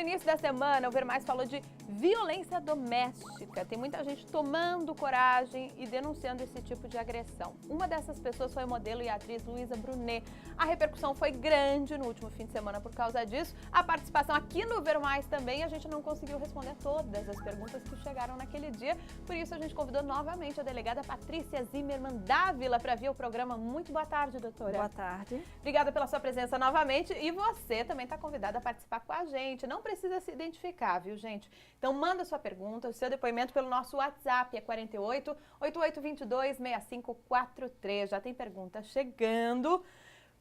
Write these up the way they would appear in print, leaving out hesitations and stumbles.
início da semana, o Ver Mais falou de violência doméstica. Tem muita gente tomando coragem e denunciando esse tipo de agressão. Uma dessas pessoas foi a modelo e atriz Luísa Brunet. A repercussão foi grande no último fim de semana por causa disso. A participação aqui no Ver Mais também, a gente não conseguiu responder todas as perguntas que chegaram naquele dia. Por isso, a gente convidou novamente a delegada Patrícia Zimmermann Dávila para vir ao programa. Muito boa tarde, doutora. Boa tarde. Obrigada pela sua presença novamente. E você também está convidada a participar com a gente. Não precisa se identificar, viu, gente? Então, manda sua pergunta, o seu depoimento pelo nosso WhatsApp, é 48 8822 6543. Já tem pergunta chegando.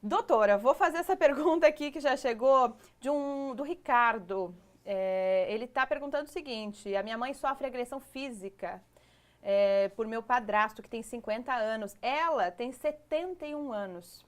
Doutora, vou fazer essa pergunta aqui que já chegou do Ricardo. Ele está perguntando o seguinte: a minha mãe sofre agressão física por meu padrasto, que tem 50 anos. Ela tem 71 anos.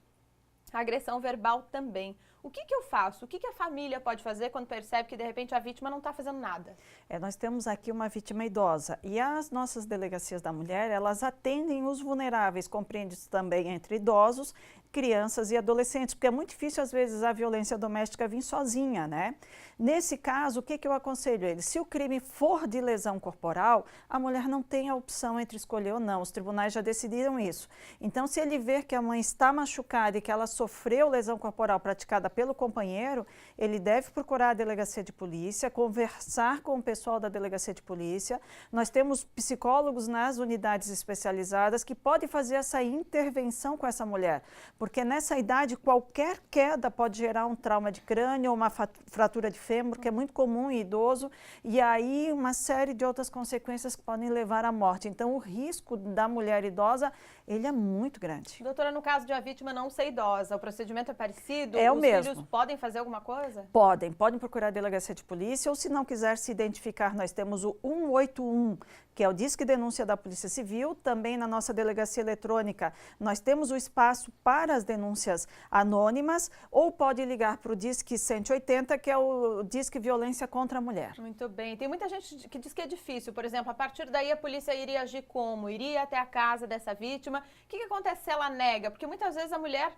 Agressão verbal também. O que eu faço? O que a família pode fazer quando percebe que, de repente, a vítima não está fazendo nada? Nós temos aqui uma vítima idosa e as nossas delegacias da mulher, elas atendem os vulneráveis, compreendidos também entre idosos, crianças e adolescentes, porque é muito difícil, às vezes, a violência doméstica vir sozinha, né? Nesse caso, o que eu aconselho eles? Se o crime for de lesão corporal, a mulher não tem a opção entre escolher ou não. Os tribunais já decidiram isso. Então, se ele ver que a mãe está machucada e que ela sofreu lesão corporal praticada pelo companheiro, ele deve procurar a delegacia de polícia, conversar com o pessoal da delegacia de polícia. Nós temos psicólogos nas unidades especializadas que podem fazer essa intervenção com essa mulher, porque nessa idade qualquer queda pode gerar um trauma de crânio ou uma fratura de fêmur, que é muito comum em idoso, e aí uma série de outras consequências que podem levar à morte. Então, o risco da mulher idosa, ele é muito grande. Doutora, no caso de a vítima não ser idosa, o procedimento é parecido? É o mesmo. Os filhos podem fazer alguma coisa? Podem procurar a delegacia de polícia, ou se não quiser se identificar, nós temos o 181, que é o Disque Denúncia da Polícia Civil. Também na nossa delegacia eletrônica, nós temos o espaço para as denúncias anônimas, ou pode ligar para o Disque 180, que é o Disque Violência contra a Mulher. Muito bem. Tem muita gente que diz que é difícil. Por exemplo, a partir daí a polícia iria agir como? Iria até a casa dessa vítima. O que acontece se ela nega? Porque muitas vezes a mulher...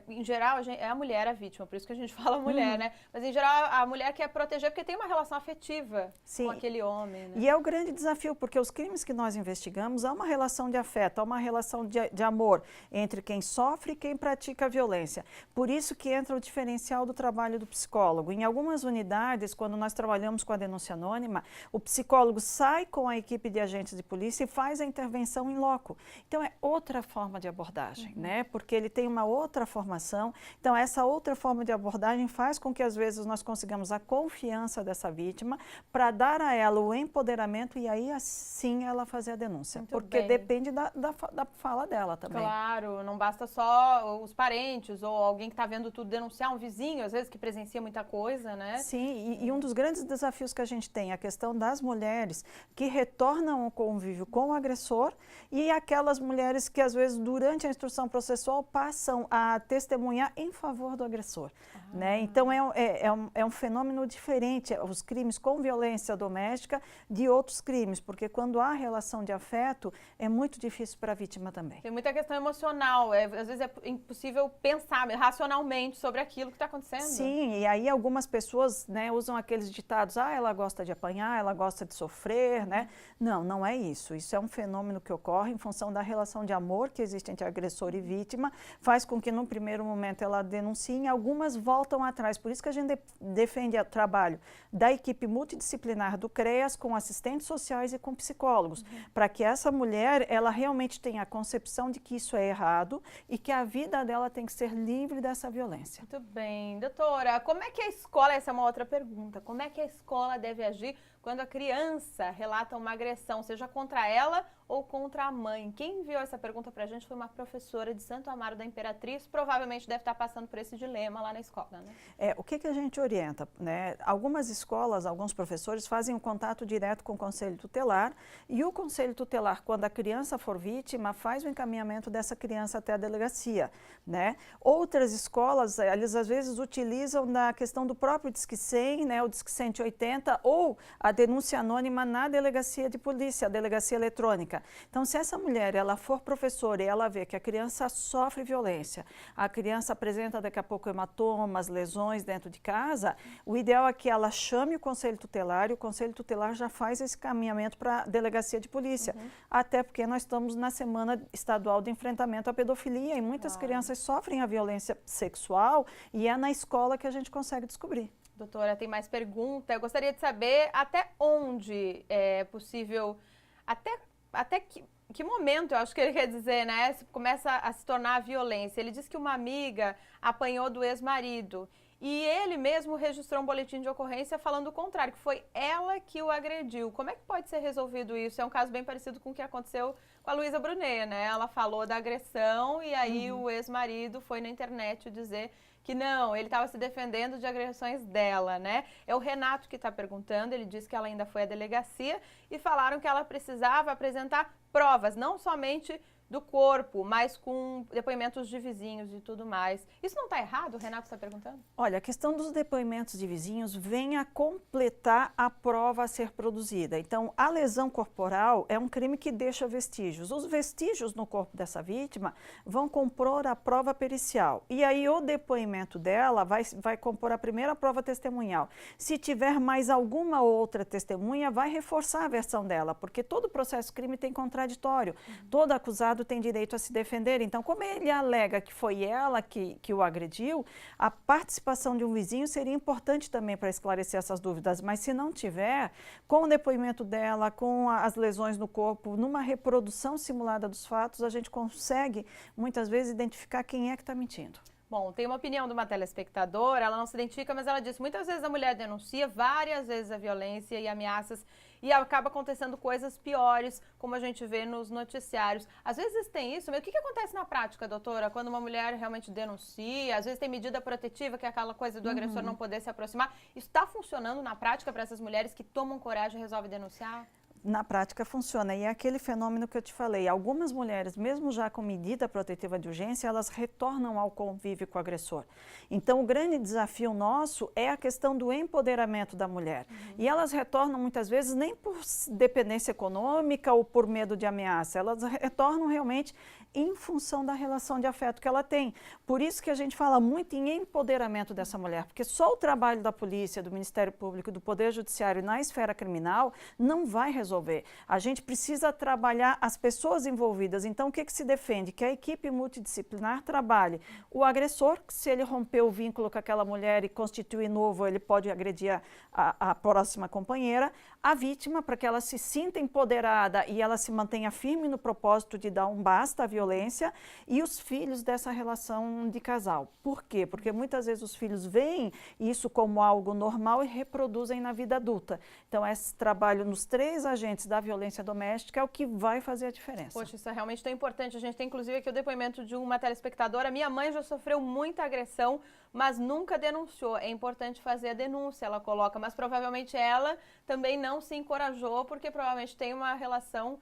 em geral, é a mulher a vítima, por isso que a gente fala mulher, né? Mas, em geral, a mulher quer proteger porque tem uma relação afetiva com aquele homem, né? E é o grande desafio, porque os crimes que nós investigamos, há uma relação de afeto, há uma relação de amor entre quem sofre e quem pratica a violência. Por isso que entra o diferencial do trabalho do psicólogo. Em algumas unidades, quando nós trabalhamos com a denúncia anônima, o psicólogo sai com a equipe de agentes de polícia e faz a intervenção em loco. Então, é outra forma de abordagem, né? Porque ele tem uma outra formação. Então, essa outra forma de abordagem faz com que, às vezes, nós consigamos a confiança dessa vítima para dar a ela o empoderamento e aí, assim, ela fazer a denúncia. Muito porque bem. Depende da fala dela também. Claro, não basta só os parentes ou alguém que está vendo tudo denunciar, um vizinho, às vezes, que presencia muita coisa, né? Sim, e um dos grandes desafios que a gente tem é a questão das mulheres que retornam ao convívio com o agressor e aquelas mulheres que, às vezes, durante a instrução processual, passam a testemunhar em favor do agressor, né? Então, é um fenômeno diferente, os crimes com violência doméstica de outros crimes, porque quando há relação de afeto, é muito difícil para a vítima também. Tem muita questão emocional, às vezes é impossível pensar racionalmente sobre aquilo que está acontecendo. Sim, e aí algumas pessoas, né, usam aqueles ditados, ela gosta de apanhar, ela gosta de sofrer, né? Não, não é isso. Isso é um fenômeno que ocorre em função da relação de amor que existe entre agressor e vítima, faz com que, num primeiro momento, ela denuncie, e algumas voltam atrás. Por isso que a gente defende o trabalho da equipe multidisciplinar do CREAS com assistentes sociais e com psicólogos, para que essa mulher, ela realmente tenha a concepção de que isso é errado e que a vida dela tem que ser livre dessa violência. Muito bem. Doutora, como é que a escola, essa é uma outra pergunta, como é que a escola deve agir quando a criança relata uma agressão, seja contra ela ou contra a mãe? Quem enviou essa pergunta para a gente foi uma professora de Santo Amaro da Imperatriz, provavelmente deve estar passando por esse dilema lá na escola, né? O que a gente orienta, né? Algumas escolas, alguns professores fazem um contato direto com o Conselho Tutelar e o Conselho Tutelar, quando a criança for vítima, faz o encaminhamento dessa criança até a delegacia, né? Outras escolas, eles às vezes utilizam na questão do próprio Disque 100, né? O Disque 180 ou a denúncia anônima na delegacia de polícia, a delegacia eletrônica. Então, se essa mulher ela for professora e ela vê que a criança sofre violência, a criança apresenta daqui a pouco hematoma, umas lesões dentro de casa, o ideal é que ela chame o conselho tutelar e o conselho tutelar já faz esse caminhamento para a delegacia de polícia. Até porque nós estamos na semana estadual de enfrentamento à pedofilia e muitas crianças sofrem a violência sexual e é na escola que a gente consegue descobrir. Doutora, tem mais pergunta. Eu gostaria de saber até onde é possível, até que momento, eu acho que ele quer dizer, né? Começa a se tornar a violência. Ele diz que uma amiga apanhou do ex-marido e ele mesmo registrou um boletim de ocorrência falando o contrário, que foi ela que o agrediu. Como é que pode ser resolvido isso? É um caso bem parecido com o que aconteceu com a Luísa Brunet, né? Ela falou da agressão e aí o ex-marido foi na internet dizer que não, ele estava se defendendo de agressões dela, né? É o Renato que está perguntando, ele disse que ela ainda foi à delegacia e falaram que ela precisava apresentar provas, não somente do corpo, mas com depoimentos de vizinhos e tudo mais. Isso não está errado? O Renato está perguntando? Olha, a questão dos depoimentos de vizinhos vem a completar a prova a ser produzida. Então, a lesão corporal é um crime que deixa vestígios. Os vestígios no corpo dessa vítima vão compor a prova pericial. E aí o depoimento dela vai compor a primeira prova testemunhal. Se tiver mais alguma outra testemunha, vai reforçar a versão dela, porque todo processo crime tem contraditório. Todo acusado tem direito a se defender. Então, como ele alega que foi ela que o agrediu, a participação de um vizinho seria importante também para esclarecer essas dúvidas. Mas se não tiver, com o depoimento dela, com as lesões no corpo, numa reprodução simulada dos fatos, a gente consegue, muitas vezes, identificar quem é que está mentindo. Bom, tem uma opinião de uma telespectadora, ela não se identifica, mas ela disse, muitas vezes a mulher denuncia várias vezes a violência e ameaças e acaba acontecendo coisas piores, como a gente vê nos noticiários. Às vezes tem isso, mas o que acontece na prática, doutora, quando uma mulher realmente denuncia, às vezes tem medida protetiva, que é aquela coisa do agressor não poder se aproximar. Isso está funcionando na prática para essas mulheres que tomam coragem e resolvem denunciar? Na prática funciona, e é aquele fenômeno que eu te falei, algumas mulheres, mesmo já com medida protetiva de urgência, elas retornam ao convívio com o agressor. Então, o grande desafio nosso é a questão do empoderamento da mulher. E elas retornam muitas vezes nem por dependência econômica ou por medo de ameaça, elas retornam realmente em função da relação de afeto que ela tem. Por isso que a gente fala muito em empoderamento dessa mulher, porque só o trabalho da polícia, do Ministério Público, do Poder Judiciário na esfera criminal não vai resolver. A gente precisa trabalhar as pessoas envolvidas. Então, o que se defende? Que a equipe multidisciplinar trabalhe o agressor, que se ele romper o vínculo com aquela mulher e constituir novo, ele pode agredir a próxima companheira, a vítima, para que ela se sinta empoderada e ela se mantenha firme no propósito de dar um basta à violência, e os filhos dessa relação de casal. Por quê? Porque muitas vezes os filhos veem isso como algo normal e reproduzem na vida adulta. Então, esse trabalho nos 3 agentes da violência doméstica é o que vai fazer a diferença. Poxa, isso é realmente tão importante. A gente tem, inclusive, aqui o depoimento de uma telespectadora. Minha mãe já sofreu muita agressão, mas nunca denunciou. É importante fazer a denúncia, ela coloca, mas provavelmente ela também não se encorajou, porque provavelmente tem uma relação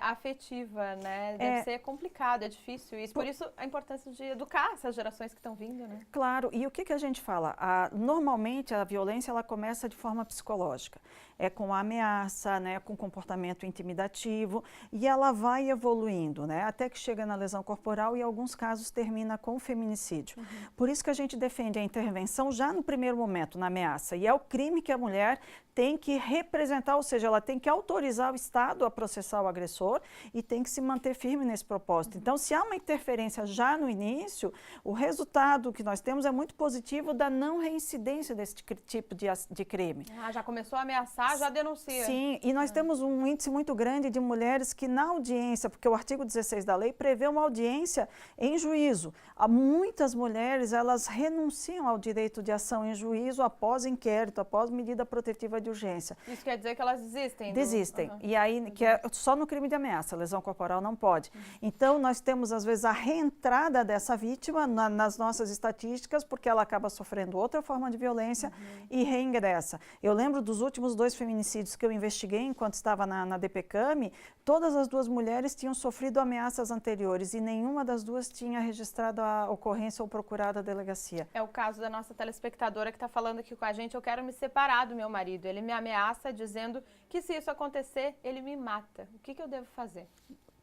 afetiva, né? Deve ser complicado, é difícil isso. Por isso, a importância de educar essas gerações que estão vindo, né? Claro, e o que a gente fala? Normalmente, a violência, ela começa de forma psicológica. É com a ameaça, né, com comportamento intimidativo, e ela vai evoluindo, né, até que chega na lesão corporal e, em alguns casos, termina com feminicídio. Por isso que a gente defende a intervenção já no primeiro momento, na ameaça. E é o crime que a mulher tem que representar, ou seja, ela tem que autorizar o Estado a processar o agressor e tem que se manter firme nesse propósito. Então, se há uma interferência já no início, o resultado que nós temos é muito positivo da não reincidência desse tipo de crime. Já começou a ameaçar, já denuncia. Sim, e nós temos um índice muito grande de mulheres que na audiência, porque o artigo 16 da lei prevê uma audiência em juízo. Há muitas mulheres, elas renunciam ao direito de ação em juízo após inquérito, após medida protetiva de urgência. Isso quer dizer que elas desistem? Desistem. E aí, que é só no crime de ameaça, lesão corporal não pode. Então, nós temos, às vezes, a reentrada dessa vítima nas nossas estatísticas, porque ela acaba sofrendo outra forma de violência e reingressa. Eu lembro dos últimos 2 feminicídios que eu investiguei enquanto estava na DPCAM, todas as 2 mulheres tinham sofrido ameaças anteriores e nenhuma das 2 tinha registrado a ocorrência ou procurado a delegacia. É o caso da nossa telespectadora que está falando aqui com a gente. Eu quero me separar do meu marido. Ele me ameaça dizendo que se isso acontecer, ele me mata. O que eu devo fazer?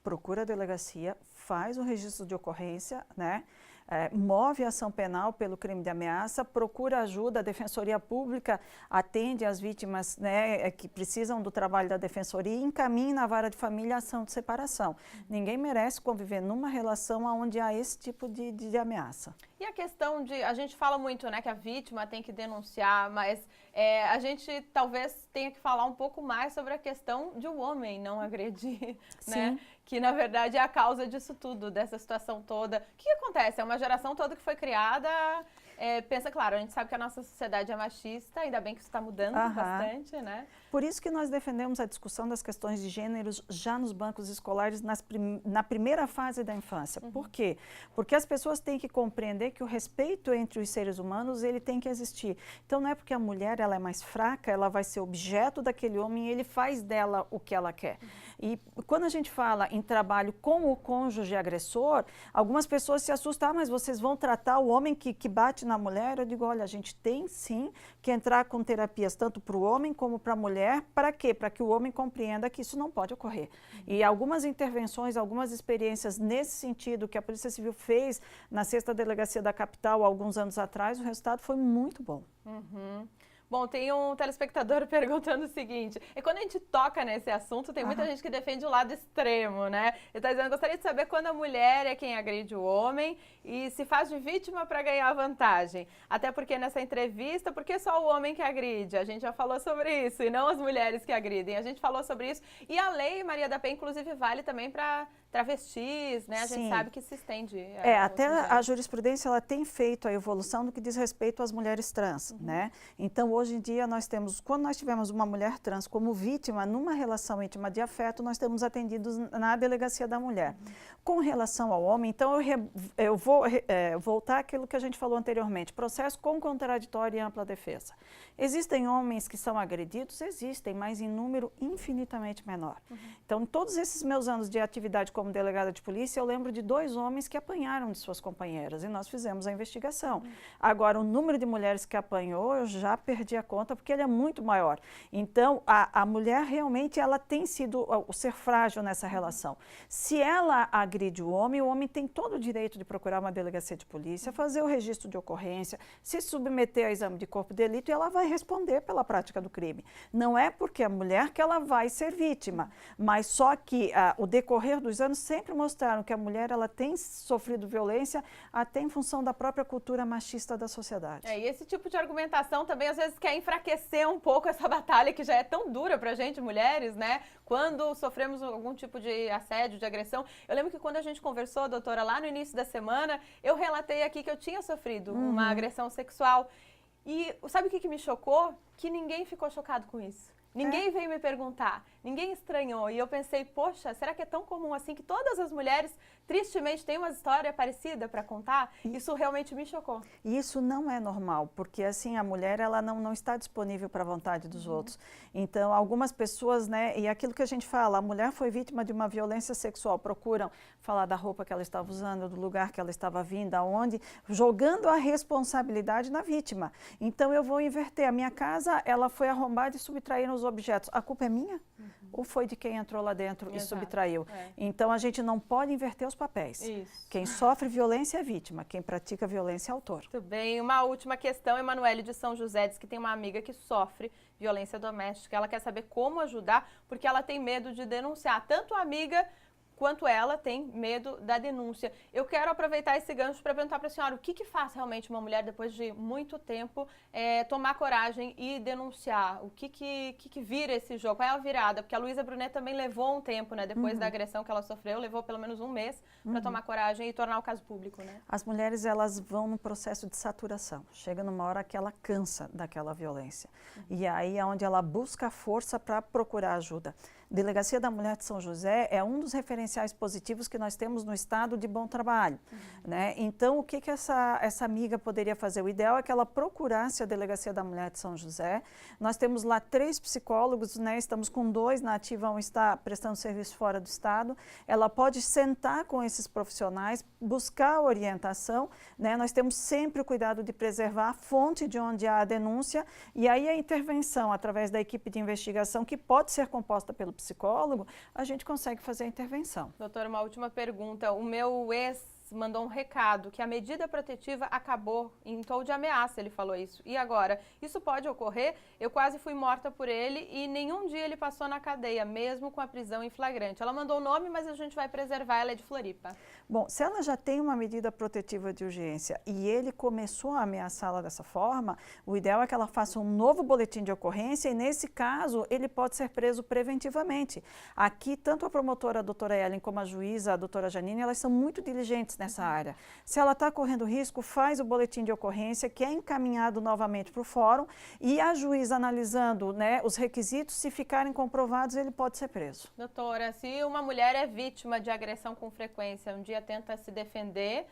Procura a delegacia, faz o registro de ocorrência, né? move a ação penal pelo crime de ameaça, procura ajuda, a Defensoria Pública atende as vítimas, né, que precisam do trabalho da Defensoria e encaminha na vara de família a ação de separação. Ninguém merece conviver numa relação onde há esse tipo de ameaça. E a questão de, a gente fala muito, né, que a vítima tem que denunciar, mas a gente talvez tenha que falar um pouco mais sobre a questão de o homem não agredir, né? Que na verdade é a causa disso tudo, dessa situação toda. O que acontece? É uma geração toda que foi criada, pensa, claro, a gente sabe que a nossa sociedade é machista, ainda bem que isso está mudando bastante, né? Por isso que nós defendemos a discussão das questões de gêneros já nos bancos escolares na primeira fase da infância. Por quê? Porque as pessoas têm que compreender que o respeito entre os seres humanos, ele tem que existir. Então não é porque a mulher ela é mais fraca, ela vai ser objeto daquele homem e ele faz dela o que ela quer. E quando a gente fala em trabalho com o cônjuge agressor, algumas pessoas se assustam, mas vocês vão tratar o homem que bate na mulher? Eu digo, olha, a gente tem sim que entrar com terapias tanto para o homem como para a mulher. Para quê? Para que o homem compreenda que isso não pode ocorrer. E algumas intervenções, algumas experiências nesse sentido que a Polícia Civil fez na 6ª Delegacia da Capital, alguns anos atrás, o resultado foi muito bom. Bom, tem um telespectador perguntando o seguinte, e quando a gente toca nesse assunto, tem muita gente que defende o lado extremo, né? Ele está dizendo, gostaria de saber quando a mulher é quem agride o homem e se faz de vítima para ganhar vantagem. Até porque nessa entrevista, por que só o homem que agride? A gente já falou sobre isso, e não as mulheres que agridem. A gente falou sobre isso. E a lei Maria da Penha, inclusive, vale também para travestis, né? A gente sabe que se estende. Até a jurisprudência ela tem feito a evolução no que diz respeito às mulheres trans, né? Então, hoje em dia, nós temos, quando nós tivemos uma mulher trans como vítima numa relação íntima de afeto, nós temos atendidos na Delegacia da Mulher. Com relação ao homem, então, eu vou voltar àquilo que a gente falou anteriormente, processo com contraditório e ampla defesa. Existem homens que são agredidos? Existem, mas em número infinitamente menor. Então, em todos esses meus anos de atividade como delegada de polícia, eu lembro de 2 homens que apanharam de suas companheiras e nós fizemos a investigação. Agora, o número de mulheres que apanhou, eu já perdi a conta porque ele é muito maior. Então, a mulher realmente ela tem sido o ser frágil nessa relação. Se ela agride o homem tem todo o direito de procurar uma delegacia de polícia, fazer o registro de ocorrência, se submeter a exame de corpo de delito e ela vai responder pela prática do crime. Não é porque é mulher que ela vai ser vítima, mas só que o decorrer dos anos sempre mostraram que a mulher ela tem sofrido violência até em função da própria cultura machista da sociedade. E esse tipo de argumentação também às vezes quer enfraquecer um pouco essa batalha que já é tão dura pra gente, mulheres, né? Quando sofremos algum tipo de assédio, de agressão. Eu lembro que quando a gente conversou, doutora, lá no início da semana, eu relatei aqui que eu tinha sofrido uma agressão sexual. E sabe o que me chocou? Que ninguém ficou chocado com isso. Ninguém veio me perguntar, ninguém estranhou. E eu pensei, poxa, será que é tão comum assim que todas as mulheres, tristemente, têm uma história parecida para contar? Isso realmente me chocou. E isso não é normal, porque assim, a mulher ela não está disponível para a vontade dos outros. Então, algumas pessoas, né, e aquilo que a gente fala, a mulher foi vítima de uma violência sexual, procuram falar da roupa que ela estava usando, do lugar que ela estava vindo, aonde, jogando a responsabilidade na vítima. Então, eu vou inverter. A minha casa, ela foi arrombada e subtraíram os objetos. A culpa é minha? Ou foi de quem entrou lá dentro e subtraiu? Então, a gente não pode inverter os papéis. Quem sofre violência é vítima, quem pratica violência é autor. Muito bem. Uma última questão, Emanuele de São José diz que tem uma amiga que sofre violência doméstica. Ela quer saber como ajudar, porque ela tem medo de denunciar. Tanto a amiga quanto ela tem medo da denúncia. Eu quero aproveitar esse gancho para perguntar para a senhora o que faz realmente uma mulher, depois de muito tempo, tomar coragem e denunciar? O que vira esse jogo? Qual é a virada? Porque a Luísa Brunet também levou um tempo, né? Depois da agressão que ela sofreu, levou pelo menos um mês para tomar coragem e tornar o caso público, né? As mulheres, elas vão num processo de saturação. Chega numa hora que ela cansa daquela violência. E aí é onde ela busca força para procurar ajuda. Delegacia da Mulher de São José é um dos referenciais positivos que nós temos no estado de bom trabalho, né? Então, o que essa amiga poderia fazer? O ideal é que ela procurasse a Delegacia da Mulher de São José. Nós temos lá 3 psicólogos, né? Estamos com 2 na ativa, um está prestando serviço fora do estado. Ela pode sentar com esses profissionais, buscar orientação, né? Nós temos sempre o cuidado de preservar a fonte de onde há a denúncia e aí a intervenção através da equipe de investigação, que pode ser composta pelo psicólogo, a gente consegue fazer a intervenção. Doutora, uma última pergunta. O meu mandou um recado que a medida protetiva acabou, em tom de ameaça ele falou isso. E agora, isso pode ocorrer? Eu quase fui morta por ele e nenhum dia ele passou na cadeia, mesmo com a prisão em flagrante. Ela mandou o nome, mas a gente vai preservar, ela é de Floripa. Bom, se ela já tem uma medida protetiva de urgência e ele começou a ameaçá-la dessa forma, o ideal é que ela faça um novo boletim de ocorrência e, nesse caso, ele pode ser preso preventivamente. Aqui, tanto a promotora, a doutora Ellen, como a juíza, a doutora Janine, elas são muito diligentes nessa área. Se ela está correndo risco, faz o boletim de ocorrência, que é encaminhado novamente para o fórum, e a juíza analisando, né, os requisitos, se ficarem comprovados, ele pode ser preso. Doutora, se uma mulher é vítima de agressão com frequência, um dia tenta se defender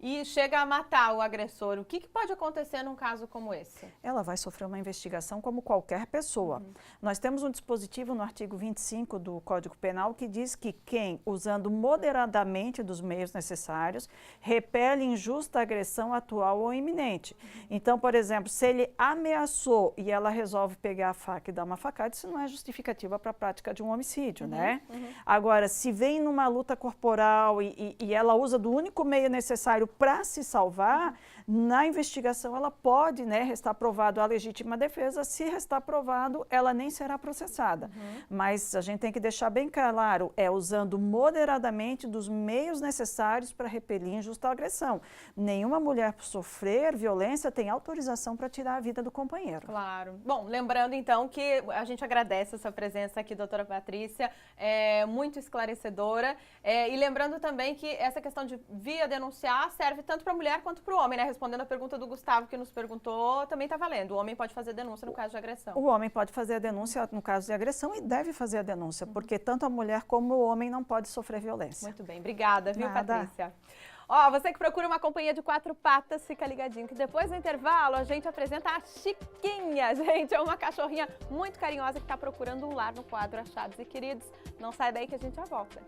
e chega a matar o agressor, o que pode acontecer num caso como esse? Ela vai sofrer uma investigação como qualquer pessoa. Nós temos um dispositivo no artigo 25 do Código Penal que diz que quem, usando moderadamente dos meios necessários, repele injusta agressão atual ou iminente. Então, por exemplo, se ele ameaçou e ela resolve pegar a faca e dar uma facada, isso não é justificativa para a prática de um homicídio, né? Agora, se vem numa luta corporal e ela usa do único meio necessário para se salvar, na investigação ela pode, né, restar provado a legítima defesa. Se restar provado, ela nem será processada. Mas a gente tem que deixar bem claro, é usando moderadamente dos meios necessários para repelir injusta agressão. Nenhuma mulher por sofrer violência tem autorização para tirar a vida do companheiro. Claro. Bom, lembrando então que a gente agradece essa presença aqui, doutora Patrícia, é muito esclarecedora. E lembrando também que essa questão de via denunciar serve tanto para a mulher quanto para o homem, né? Respondendo a pergunta do Gustavo que nos perguntou, também está valendo. O homem pode fazer denúncia no caso de agressão. O homem pode fazer a denúncia no caso de agressão e deve fazer a denúncia, porque tanto a mulher como o homem não pode sofrer violência. Muito bem, obrigada, viu, Nada. Patrícia? Ó, você que procura uma companhia de 4 patas, fica ligadinho que depois do intervalo a gente apresenta a Chiquinha, gente. É uma cachorrinha muito carinhosa que está procurando um lar no quadro Achados e Queridos. Não sai daí que a gente já volta.